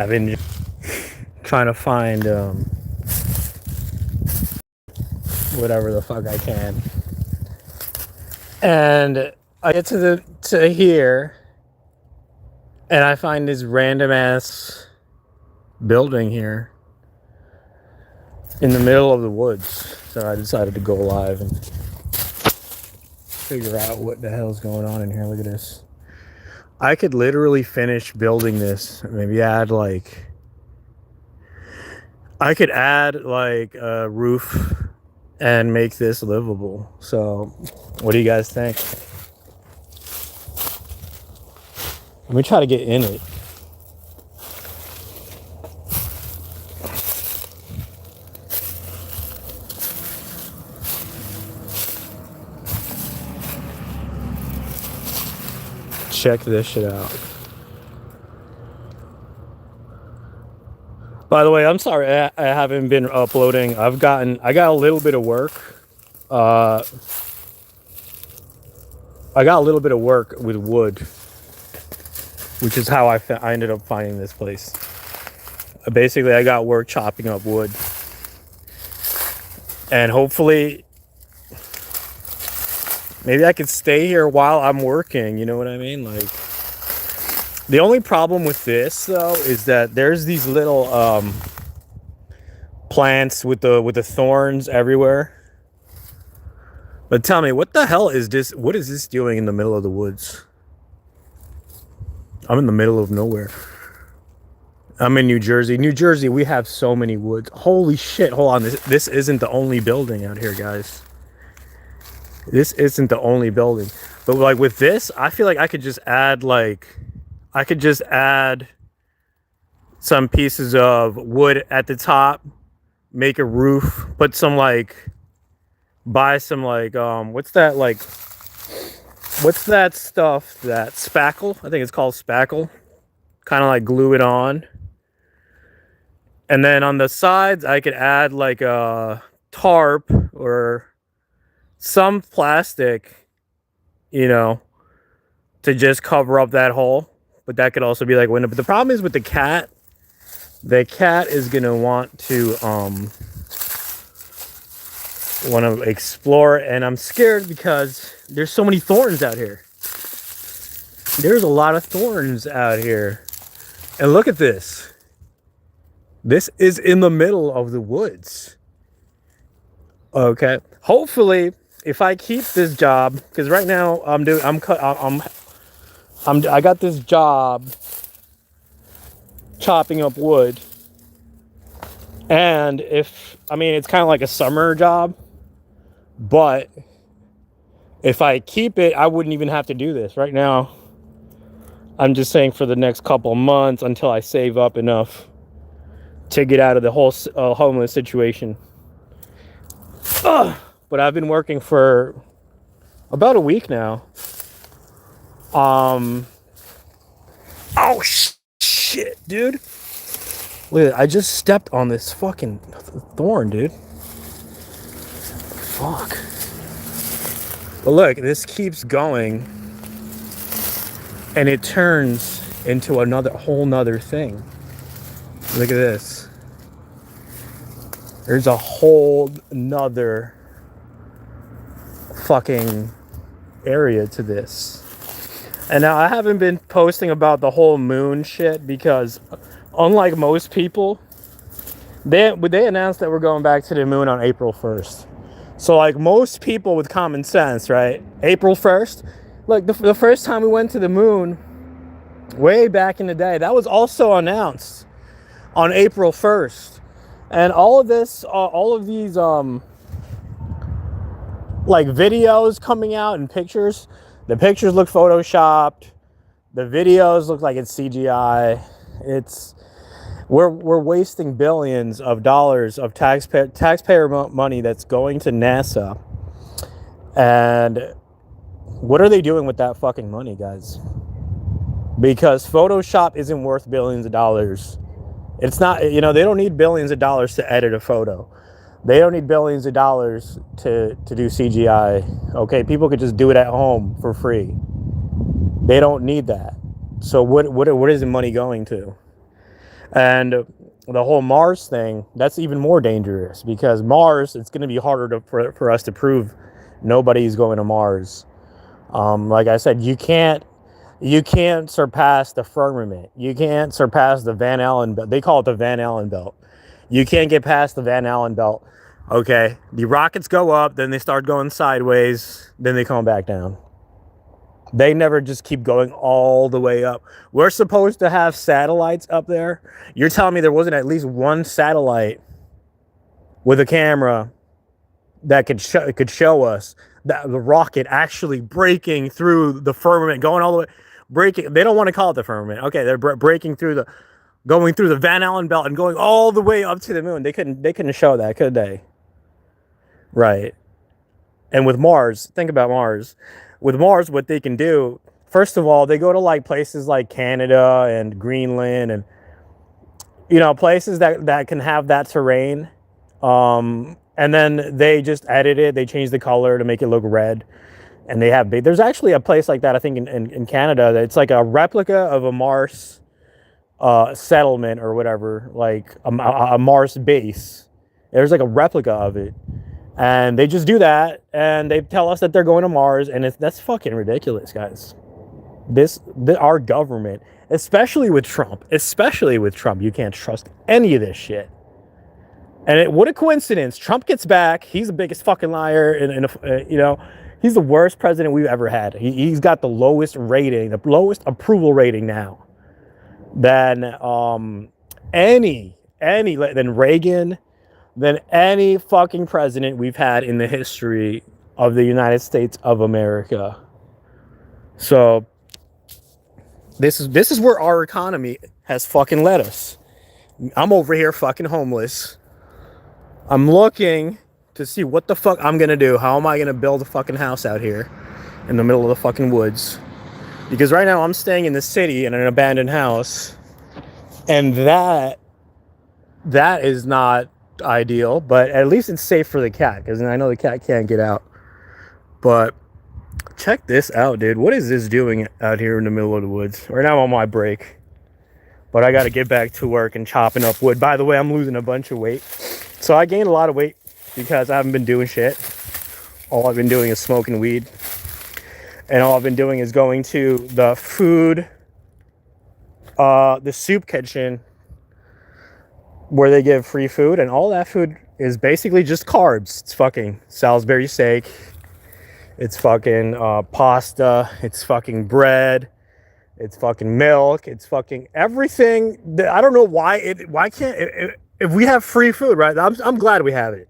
I've been trying to find whatever the fuck I can, and I get to here, and I find this random ass building here in the middle of the woods. So I decided to go live and figure out what the hell's going on in here. Look at this. I could literally finish building this. Maybe add like I could add like a roof and make this livable. So, what do you guys think? Let me try to get in it. Check this shit out. By the way, I'm sorry I haven't been uploading. I got a little bit of work. I got a little bit of work with wood, which is how I ended up finding this place. Basically, I got work chopping up wood, and hopefully, maybe I could stay here while I'm working. You know what I mean? Like, the only problem with this though is that there's these little plants with the thorns everywhere. But tell me, what the hell is this? What is this doing in the middle of the woods? I'm in the middle of nowhere. I'm in New Jersey. New Jersey, we have so many woods. Holy shit, hold on. This isn't the only building out here, guys. This isn't the only building. But like with this, I feel like I could just add some pieces of wood at the top, make a roof, put some buy some what's that stuff, that spackle? I think it's called spackle. Kind of like glue it on. And then on the sides, I could add like a tarp or some plastic, to just cover up that hole. But that could also be like window. But the problem is with the cat is gonna want to explore, and I'm scared because there's so many thorns out here. There's a lot of thorns out here. And look at this. This is in the middle of the woods. Okay. Hopefully, if I keep this job, because right now I got this job chopping up wood, and it's kind of like a summer job, but if I keep it, I wouldn't even have to do this right now. I'm just saying for the next couple of months until I save up enough to get out of the whole homeless situation. But I've been working for about a week now. Oh shit, dude! Look, I just stepped on this fucking thorn, dude. Fuck. But look, this keeps going, and it turns into a whole nother thing. Look at this. There's a whole nother fucking area to this. And now I haven't been posting about the whole moon shit because unlike most people, they announced that we're going back to the moon on April 1st. So like most people with common sense, right? April 1st, like the first time we went to the moon way back in the day, that was also announced on April 1st. And all of these videos coming out and pictures, the pictures look photoshopped, the videos look like it's CGI. We're wasting billions of dollars of taxpayer money that's going to NASA. And what are they doing with that fucking money, guys? Because Photoshop isn't worth billions of dollars. It's not, they don't need billions of dollars to edit a photo. They don't need billions of dollars to do CGI. Okay, people could just do it at home for free. They don't need that. So what is the money going to? And the whole Mars thing, that's even more dangerous because Mars, it's going to be harder for us to prove nobody's going to Mars. Like I said, you can't surpass the firmament. You can't surpass the Van Allen belt. They call it the Van Allen belt. You can't get past the Van Allen belt. Okay, the rockets go up, then they start going sideways, then they come back down. They never just keep going all the way up. We're supposed to have satellites up there. You're telling me there wasn't at least one satellite with a camera that could show us that the rocket actually breaking through the firmament, going all the way, breaking. They don't want to call it the firmament. Okay, they're breaking through going through the Van Allen belt and going all the way up to the moon. They couldn't show that, could they? Right. And with Mars, think about Mars. With Mars, what they can do, first of all, they go to like places like Canada and Greenland and, places that can have that terrain. And then they just edit it. They change the color to make it look red. And they have there's actually a place like that, I think, in Canada. It's like a replica of a Mars settlement or whatever, like a Mars base. There's like a replica of it. And they just do that, and they tell us that they're going to Mars, and that's fucking ridiculous, guys. Our government, especially with Trump, you can't trust any of this shit. And what a coincidence! Trump gets back. He's the biggest fucking liar, he's the worst president we've ever had. He's got the lowest rating, the lowest approval rating now than than Reagan, than any fucking president we've had in the history of the United States of America. So this is where our economy has fucking led us. I'm over here fucking homeless. I'm looking to see what the fuck I'm gonna do. How am I gonna build a fucking house out here in the middle of the fucking woods? Because right now I'm staying in the city in an abandoned house, and that is not ideal, but at least it's safe for the cat, because I know the cat can't get out. But check this out, dude. What is this doing out here in the middle of the woods? Right now I'm on my break, but I got to get back to work and chopping up wood. By the way, I'm losing a bunch of weight. So I gained a lot of weight because I haven't been doing shit. All I've been doing is smoking weed, and all I've been doing is going to the soup kitchen where they give free food, and all that food is basically just carbs. It's fucking Salisbury steak. It's fucking pasta. It's fucking bread. It's fucking milk. It's fucking everything. I don't know why if we have free food, right? I'm glad we have it,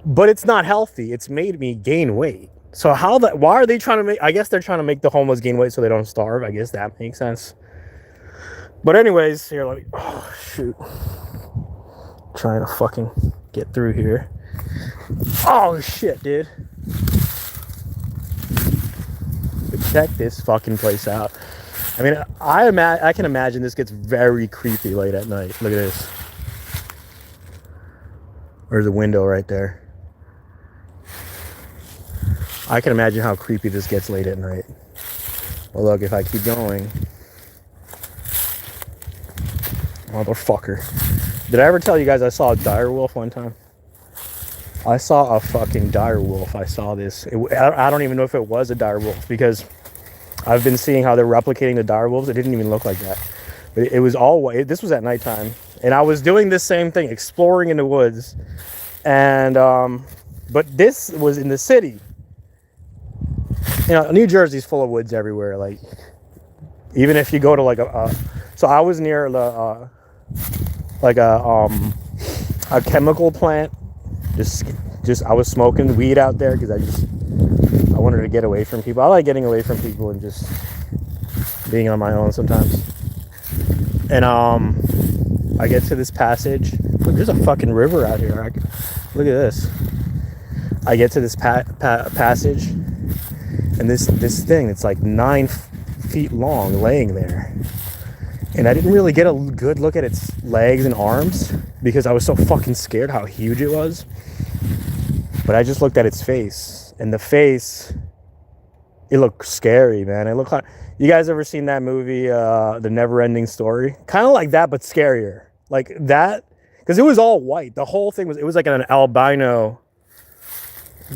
but it's not healthy. It's made me gain weight. So why are they trying to make? I guess they're trying to make the homeless gain weight so they don't starve. I guess that makes sense. But anyways, here, let me, oh, shoot. Trying to fucking get through here. Oh, shit, dude. But check this fucking place out. I mean, I can imagine this gets very creepy late at night. Look at this. There's a window right there. I can imagine how creepy this gets late at night. Well, look, if I keep going... Motherfucker. Did I ever tell you guys I saw a dire wolf one time? I saw a fucking dire wolf. I saw this. I don't even know if it was a dire wolf, because I've been seeing how they're replicating the dire wolves. It didn't even look like that. But it was all white. This was at nighttime. And I was doing this same thing, exploring in the woods. And, but this was in the city. New Jersey's full of woods everywhere. Like, even if you go to like so I was near the, a chemical plant. Just I was smoking weed out there because I wanted to get away from people. I like getting away from people and just being on my own sometimes. And I get to this passage. Look, there's a fucking river out here. Look at this. I get to this passage, and this thing that's like 9 feet long laying there. And I didn't really get a good look at its legs and arms because I was so fucking scared how huge it was. But I just looked at its face, and the face It looked scary, man. It looked like, you guys ever seen that movie, The Never Ending Story? Kind of like that, but scarier. Like that, because it was all white. The whole thing was, it was like an albino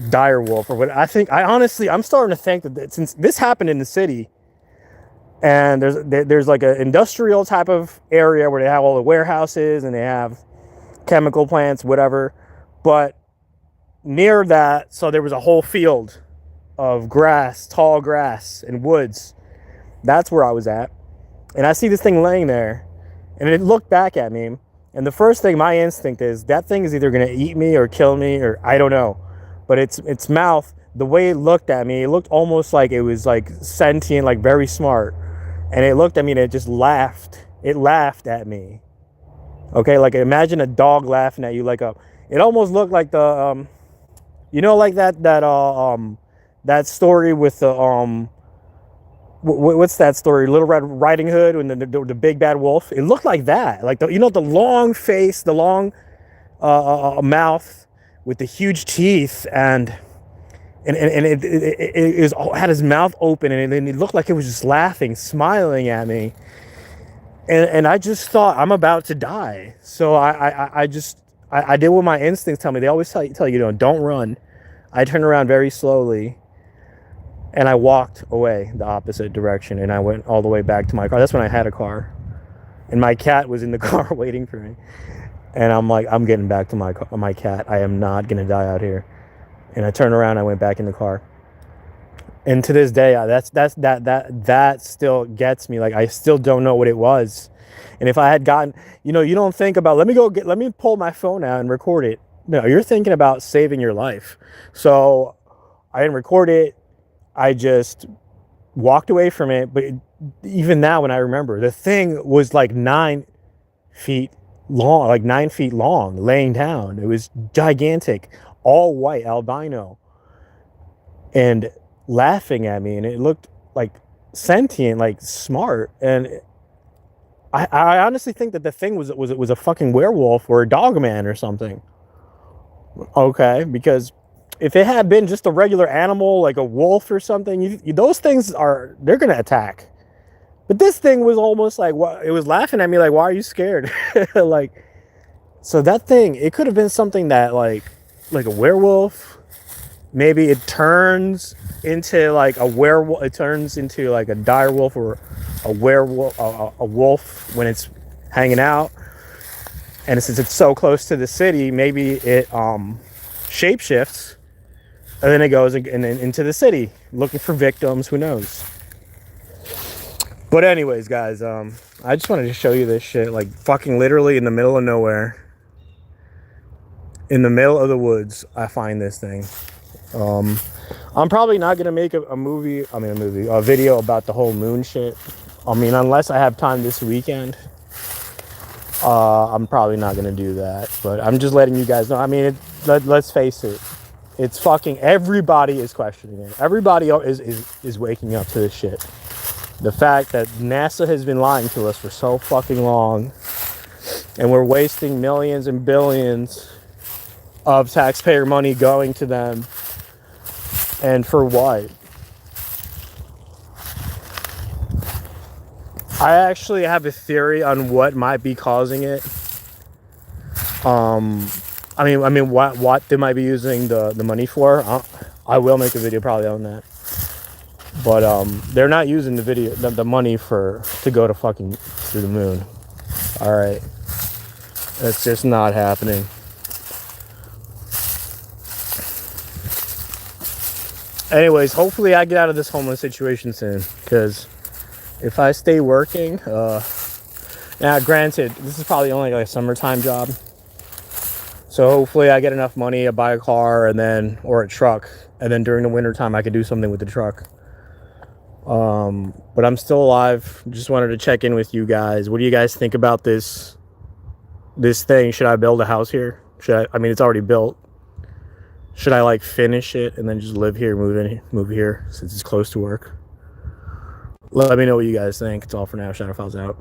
dire wolf or what. I'm starting to think that since this happened in the city, and there's like an industrial type of area where they have all the warehouses and they have chemical plants, whatever. But near that, so there was a whole field of grass, tall grass and woods. That's where I was at. And I see this thing laying there, and it looked back at me. And the first thing, my instinct is that thing is either going to eat me or kill me, or I don't know. But its mouth, the way it looked at me, it looked almost like it was like sentient, like very smart. And it looked at me and it just laughed. It laughed at me. Okay, like imagine a dog laughing at you. It almost looked like the like that story with the what's that story? Little Red Riding Hood and the big bad wolf. It looked like that. Like the long face, the long mouth with the huge teeth, and it had his mouth open, and it looked like it was just laughing, smiling at me. And I just thought, I'm about to die. So I did what my instincts tell me. They always tell you, don't run. I turned around very slowly, and I walked away the opposite direction, and I went all the way back to my car. That's when I had a car, and my cat was in the car waiting for me. And I'm like, I'm getting back to my cat. I am not gonna die out here. And I turned around, I went back in the car. And to this day, that still gets me. Like, I still don't know what it was. And if I had gotten, you don't think about, let me pull my phone out and record it. No, you're thinking about saving your life. So I didn't record it. I just walked away from it. But even now, when I remember, the thing was like 9 feet long, laying down. It was gigantic, all white, albino, and laughing at me, and it looked like sentient, like smart. And I honestly think that the thing was a fucking werewolf or a dog man or something. Okay, because if it had been just a regular animal like a wolf or something, those things they're gonna attack. But this thing was almost like, what, it was laughing at me like, why are you scared? Like, so that thing, it could have been something that like a werewolf. Maybe it turns into like a werewolf. It turns into like a dire wolf or a werewolf, a wolf when it's hanging out. And since it's so close to the city, maybe it shapeshifts, and then it goes into the city looking for victims. Who knows? But anyways, guys, I just wanted to show you this shit, like fucking literally in the middle of nowhere, in the middle of the woods. I find this thing. I'm probably not gonna make a video about the whole moon shit. I mean, unless I have time this weekend, I'm probably not gonna do that. But I'm just letting you guys know. I mean, let's face it, it's fucking, everybody is questioning it. Everybody is waking up to this shit. The fact that NASA has been lying to us for so fucking long, and we're wasting millions and billions of taxpayer money going to them. And for what? I actually have a theory on what might be causing it. What they might be using the money for. I will make a video probably on that. But they're not using the money to go to fucking through the moon. All right, that's just not happening. Anyways, hopefully I get out of this homeless situation soon, because if I stay working, now granted, this is probably only like a summertime job, so hopefully I get enough money to buy a car or a truck, and then during the winter time I could do something with the truck. But I'm still alive. Just wanted to check in with you guys. What do you guys think about this thing? Should I build a house here? It's already built. Should I like finish it and then just live here, move here since it's close to work? Let me know what you guys think. It's all for now. Shadowfiles out.